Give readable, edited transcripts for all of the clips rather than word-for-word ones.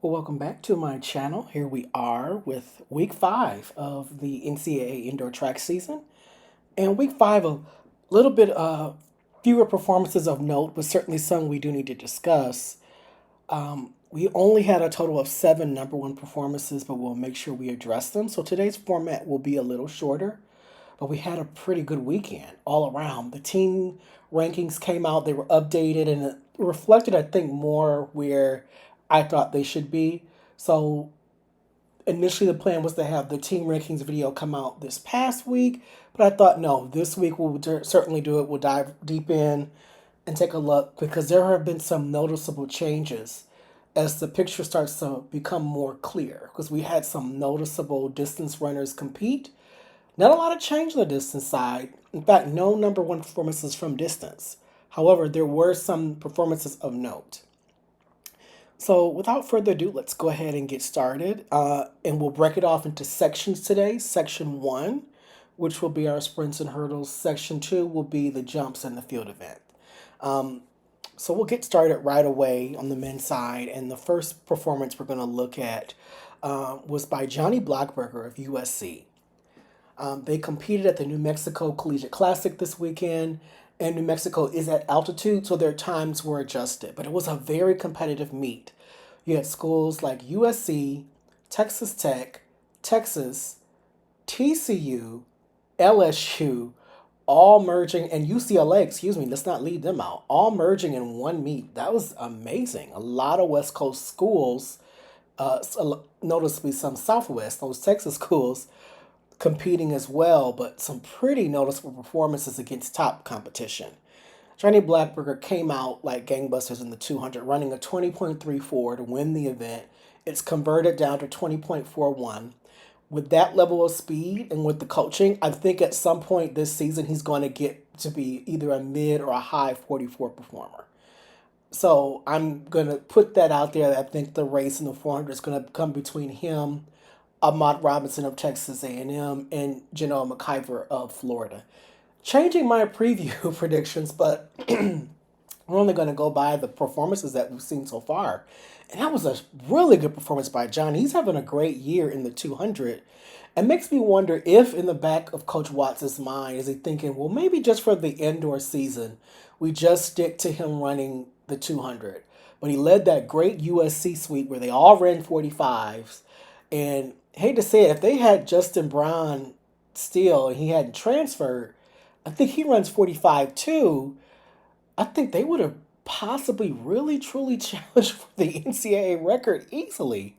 Well, welcome back to my channel. Here we are with week 5 of the NCAA indoor track season. And week 5, a little bit fewer performances of note, but certainly some we do need to discuss. We only had a total of 7 number one performances, but we'll make sure we address them. So today's format will be a little shorter, but we had a pretty good weekend all around. The team rankings came out, they were updated, and it reflected, I think, more where I thought they should be. So initially, the plan was to have the team rankings video come out this past week, but I thought, no, this week we'll certainly do it. We'll dive deep in and take a look because there have been some noticeable changes as the picture starts to become more clear because we had some noticeable distance runners compete. Not a lot of change on the distance side. In fact, no number one performances from distance. However, there were some performances of note. So, without further ado, let's go ahead and get started. And we'll break it off into sections today. Section 1, which will be our sprints and hurdles. Section 2 will be the jumps and the field event. Um, so, we'll get started right away on the men's side. And the first performance we're going to look at was by Johnny Blackberger of USC. They competed at the New Mexico Collegiate Classic this weekend, and New Mexico is at altitude, so their times were adjusted. But it was a very competitive meet. You had schools like USC, Texas Tech, Texas, TCU, LSU, all merging, and UCLA, excuse me, let's not leave them out, all merging in one meet. That was amazing. A lot of West Coast schools, noticeably some Southwest, those Texas schools, competing as well, but some pretty noticeable performances against top competition. Johnny Blackberger came out like gangbusters in the 200, running a 20.34 to win the event. It's converted down to 20.41. With that level of speed and with the coaching, I think at some point this season he's going to get to be either a mid or a high 44 performer. So I'm going to put that out there. I think the race in the 400 is going to come between him, Ahmad Robinson of Texas A&M, and Janelle McIver of Florida. Changing my preview predictions, but we're only going to go by the performances that we've seen so far. And that was a really good performance by John. He's having a great year in the 200. It makes me wonder if in the back of Coach Watts' mind is he thinking, well, maybe just for the indoor season, we just stick to him running the 200. But he led that great USC sweep where they all ran 45s. And hate to say it, if they had Justin Brown still and he hadn't transferred, I think he runs 45 too. I think they would have possibly really truly challenged for the NCAA record easily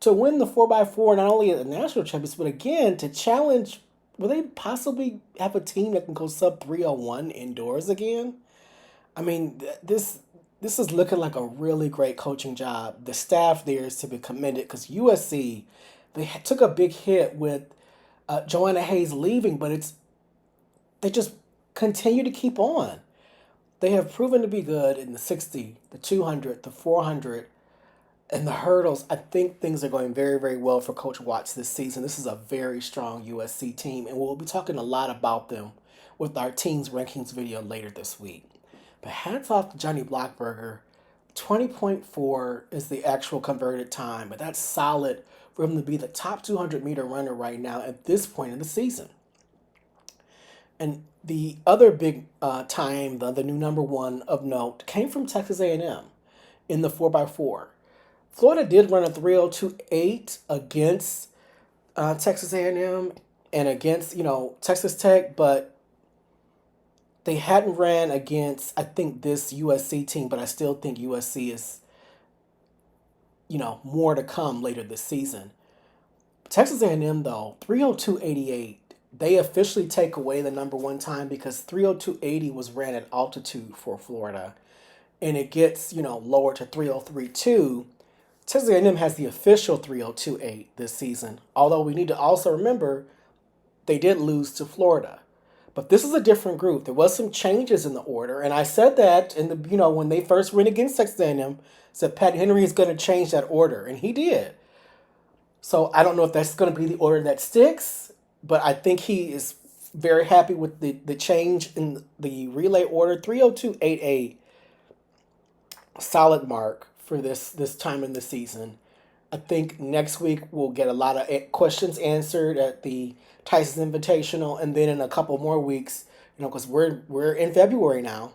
to win the 4x4 not only at the national championships, but again to challenge. Will they possibly have a team that can go sub 301 indoors again? I mean, this is looking like a really great coaching job. The staff there is to be commended because USC took a big hit with Joanna Hayes leaving, but they just continue to keep on. They have proven to be good in the 60, the 200, the 400, and the hurdles. I think things are going very, very well for Coach Watts this season. This is a very strong USC team, and we'll be talking a lot about them with our team's rankings video later this week. But hats off to Johnny Blackberger. 20.4 is the actual converted time, but that's solid for him to be the top 200-meter runner right now at this point in the season. And the other big time, the new number one of note, came from Texas A&M in the 4x4. Florida did run a 302.8 against Texas A&M and against Texas Tech, but they hadn't ran against, I think, this USC team, but I still think USC is, more to come later this season. Texas A&M, though, 302.88, they officially take away the number one time because 302.80 was ran at altitude for Florida, and it gets, lower to 303.2. Texas A&M has the official 302.8 this season, although we need to also remember they did lose to Florida. But this is a different group. There was some changes in the order, and I said that in the when they first went against Texas A&M, said Pat Henry is going to change that order, and he did. So I don't know if that's going to be the order that sticks, but I think he is very happy with the change in the relay order. 302.88, solid mark for this time in the season. I think next week we'll get a lot of questions answered at the Tyson's Invitational, and then in a couple more weeks, because we're in February now.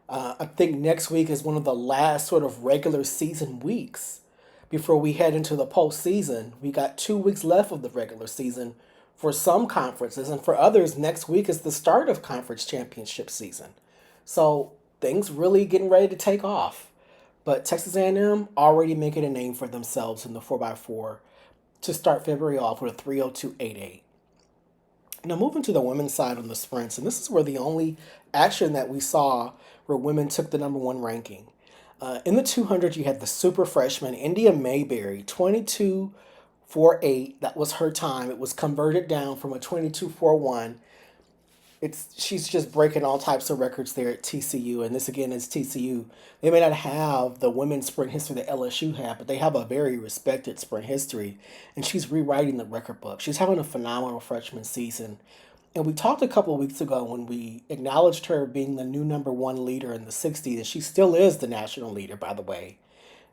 I think next week is one of the last sort of regular season weeks before we head into the postseason. We got 2 weeks left of the regular season for some conferences, and for others, next week is the start of conference championship season. So things really getting ready to take off. But Texas A&M already making a name for themselves in the 4x4 to start February off with a 3:02.88. Now moving to the women's side on the sprints, and this is where the only action that we saw where women took the number one ranking. In the 200, you had the super freshman India Mayberry, 22.48. That was her time. It was converted down from a 22.41. She's just breaking all types of records there at TCU, and this again is TCU. They may not have the women's sprint history that LSU have, but they have a very respected sprint history, and she's rewriting the record book. She's having a phenomenal freshman season, and we talked a couple of weeks ago when we acknowledged her being the new number one leader in the 60s, and she still is the national leader, by the way,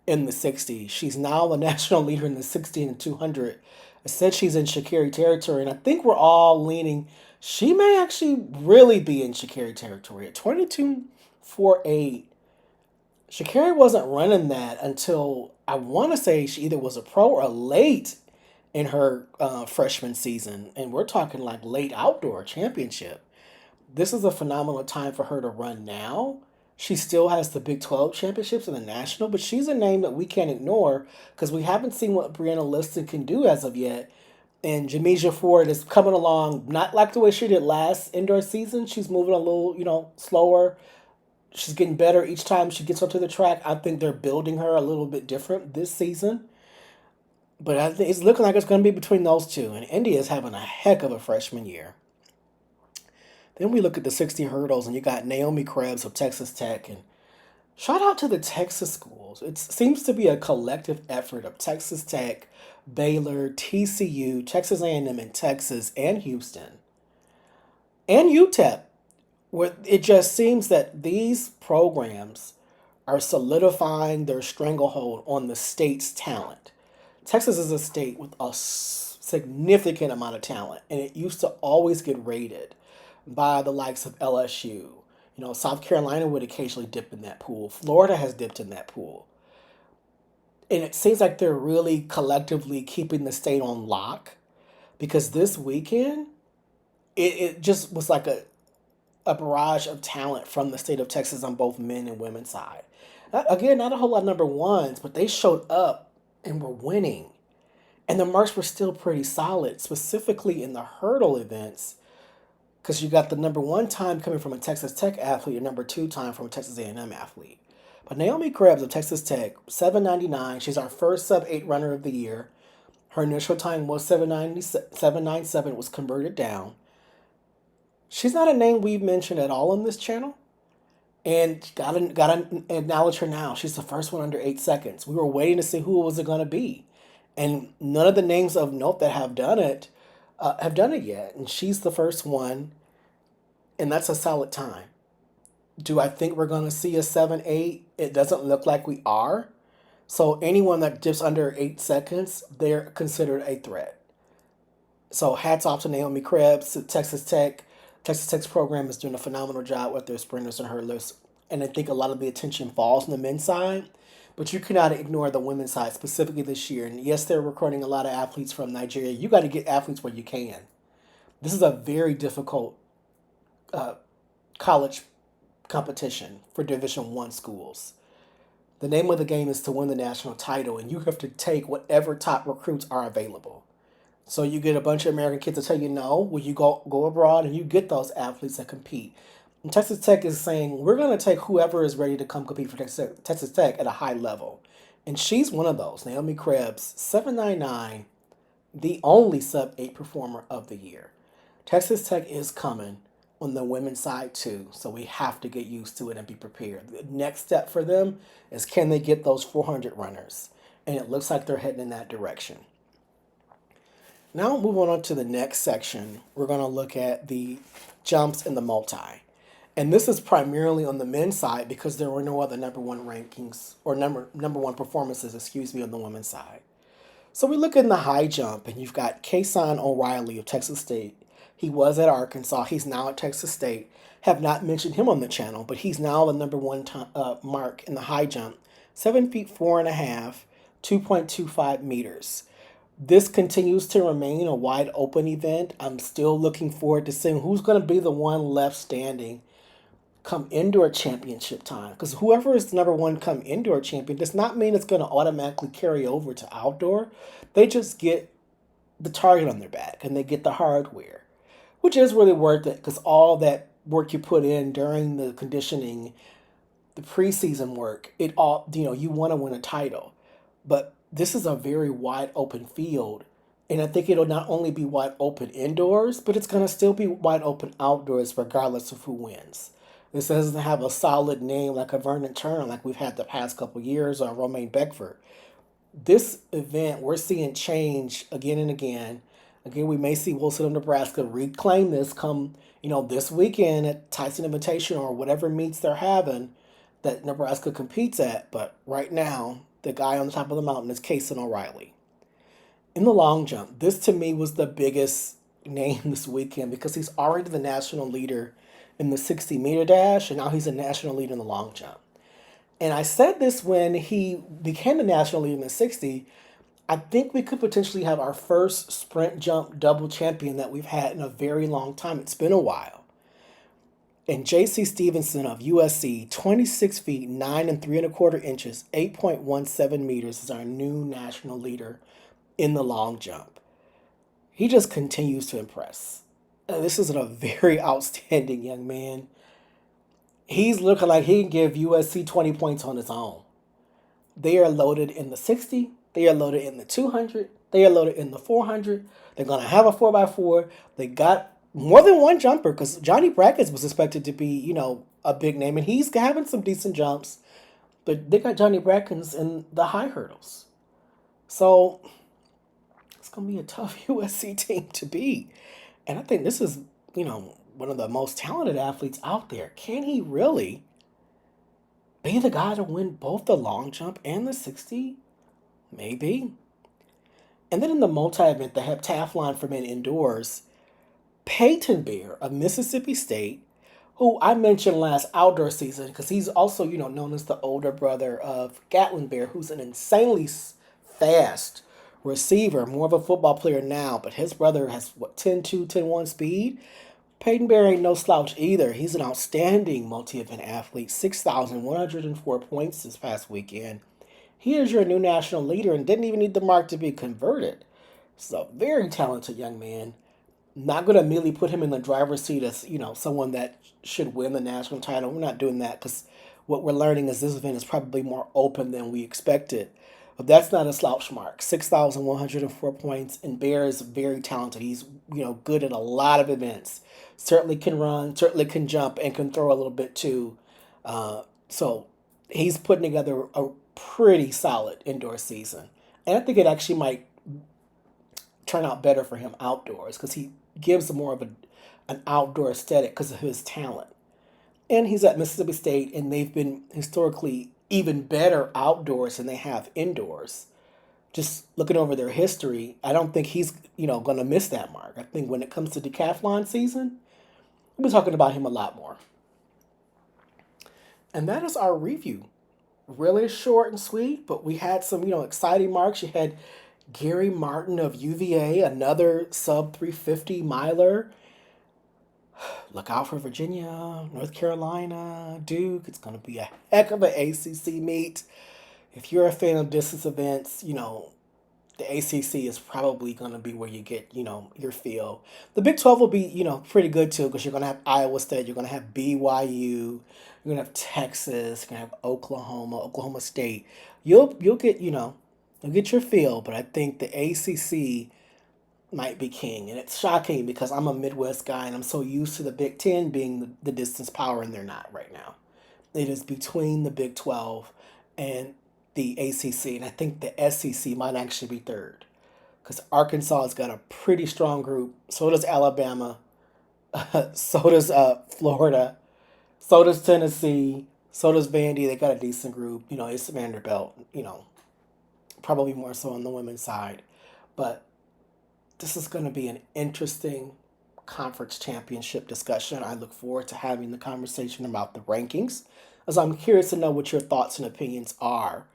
in the 60s. She's now the national leader in the 60 and 200. I said she's in Sha'Carri territory, and I think we're all leaning. She may actually really be in Sha'Carri territory at 22.48. Sha'Carri wasn't running that until I want to say she either was a pro or late in her freshman season, and we're talking like late outdoor championship. This is a phenomenal time for her to run now. She still has the Big 12 championships and the national, but she's a name that we can't ignore because we haven't seen what Brianna Liston can do as of yet. And Jamija Ford is coming along, not like the way she did last indoor season. She's moving a little, slower. She's getting better each time she gets onto the track. I think they're building her a little bit different this season. But I think it's looking like it's going to be between those two. And India is having a heck of a freshman year. Then we look at the 60 hurdles, and you got Naomi Krebs of Texas Tech. And shout out to the Texas schools. It seems to be a collective effort of Texas Tech, Baylor, TCU, Texas A&M in Texas, and Houston, and UTEP, where it just seems that these programs are solidifying their stranglehold on the state's talent. Texas is a state with a significant amount of talent, and it used to always get rated by the likes of LSU. South Carolina would occasionally dip in that pool. Florida has dipped in that pool. And it seems like they're really collectively keeping the state on lock because this weekend, it just was like a barrage of talent from the state of Texas on both men and women's side. Again, not a whole lot of number ones, but they showed up and were winning. And the marks were still pretty solid, specifically in the hurdle events, because you got the number one time coming from a Texas Tech athlete and number two time from a Texas A&M athlete. But Naomi Krebs of Texas Tech, 7:99. She's our first sub-8 runner of the year. Her initial time was 7:97. It was converted down. She's not a name we've mentioned at all on this channel. And gotta acknowledge her now. She's the first one under 8 seconds. We were waiting to see who it was going to be. And none of the names of note that have done it yet. And she's the first one. And that's a solid time. Do I think we're going to see a 7:8? It doesn't look like we are. So anyone that dips under 8 seconds, they're considered a threat. So hats off to Naomi Krebs, Texas Tech. Texas Tech's program is doing a phenomenal job with their sprinters and hurdlers. And I think a lot of the attention falls on the men's side. But you cannot ignore the women's side, specifically this year. And yes, they're recruiting a lot of athletes from Nigeria. You got to get athletes where you can. This is a very difficult college competition for Division I schools. The name of the game is to win the national title, and you have to take whatever top recruits are available. So you get a bunch of American kids to tell you no, well, you go abroad and you get those athletes that compete. And Texas Tech is saying, we're going to take whoever is ready to come compete for Texas Tech at a high level. And she's one of those, Naomi Krebs, 7:99, the only sub-8 performer of the year. Texas Tech is coming on the women's side too, so we have to get used to it and be prepared. The next step for them is, can they get those 400 runners? And it looks like they're heading in that direction. Now moving on to the next section, we're going to look at the jumps and the multi. And this is primarily on the men's side because there were no other number one rankings or number one performances, excuse me, on the women's side. So we look in the high jump, and you've got Kason O'Reilly of Texas State. He was at Arkansas. He's now at Texas State. Have not mentioned him on the channel, but he's now the number one mark in the high jump, 7 feet 4.5, 2.25 meters. This continues to remain a wide open event. I'm still looking forward to seeing who's going to be the one left standing come indoor championship time. Because whoever is the number one come indoor champion does not mean it's going to automatically carry over to outdoor. They just get the target on their back and they get the hardware, which is really worth it because all that work you put in during the conditioning, the preseason work, it all, you want to win a title. But this is a very wide open field. And I think it'll not only be wide open indoors, but it's going to still be wide open outdoors regardless of who wins. This doesn't have a solid name like a Vernon Turner like we've had the past couple years or Romaine Beckford. This event, we're seeing change again and again. Again, we may see Wilson of Nebraska reclaim this come, this weekend at Tyson Invitational or whatever meets they're having that Nebraska competes at. But right now, the guy on the top of the mountain is Kason O'Reilly. In the long jump, this to me was the biggest name this weekend because he's already the national leader in the 60-meter dash, and now he's a national leader in the long jump. And I said this when he became the national leader in the 60. I think we could potentially have our first sprint jump double champion that we've had in a very long time. It's been a while. And J.C. Stevenson of USC, 26 feet, 9 and 3.25 inches, 8.17 meters, is our new national leader in the long jump. He just continues to impress. This is a very outstanding young man. He's looking like he can give USC 20 points on his own. They are loaded in the 60. They are loaded in the 200. They are loaded in the 400. They're going to have a 4x4. They got more than one jumper because Johnny Brackets was expected to be, a big name. And he's having some decent jumps. But they got Johnny Brackens in the high hurdles. So it's going to be a tough USC team to beat. And I think this is, one of the most talented athletes out there. Can he really be the guy to win both the long jump and the 60? Maybe. And then in the multi-event, the heptathlon for men indoors, Peyton Bear of Mississippi State, who I mentioned last outdoor season because he's also, known as the older brother of Gatlin Bear, who's an insanely fast receiver, more of a football player now, but his brother has 10-2, 10-1 speed. Peyton Bear ain't no slouch either. He's an outstanding multi-event athlete, 6,104 points this past weekend. He is your new national leader and didn't even need the mark to be converted. So very talented young man. Not going to immediately put him in the driver's seat as, someone that should win the national title. We're not doing that because what we're learning is this event is probably more open than we expected. But that's not a slouch mark. 6,104 points, and Bear is very talented. He's, good at a lot of events. Certainly can run, certainly can jump, and can throw a little bit too. So he's putting together a pretty solid indoor season. And I think it actually might turn out better for him outdoors because he gives more of an outdoor aesthetic because of his talent. And he's at Mississippi State, and they've been historically even better outdoors than they have indoors. Just looking over their history, I don't think he's, going to miss that mark. I think when it comes to decathlon season, we'll be talking about him a lot more. And that is our review. Really short and sweet, but we had some, exciting marks. You had Gary Martin of UVA, another sub 350 miler. Look out for Virginia, North Carolina, Duke. It's going to be a heck of an ACC meet. If you're a fan of distance events, the ACC is probably going to be where you get, your feel. The Big 12 will be, pretty good too because you're going to have Iowa State, you're going to have BYU, you're going to have Texas, you're going to have Oklahoma State. You'll get, you'll get your feel, but I think the ACC might be king. And it's shocking because I'm a Midwest guy and I'm so used to the Big Ten being the distance power, and they're not right now. It is between the Big 12 and the ACC, and I think the SEC might actually be third because Arkansas has got a pretty strong group. So does Alabama. So does Florida. So does Tennessee. So does Vandy. They got a decent group. It's Vanderbilt. Probably more so on the women's side. But this is going to be an interesting conference championship discussion. I look forward to having the conversation about the rankings, as I'm curious to know what your thoughts and opinions are.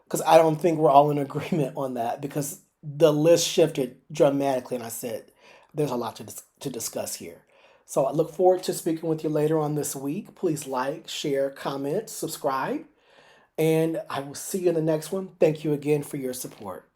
Because I don't think we're all in agreement on that because the list shifted dramatically, and I said there's a lot to discuss here. So I look forward to speaking with you later on this week. Please like, share, comment, subscribe, and I will see you in the next one. Thank you again for your support.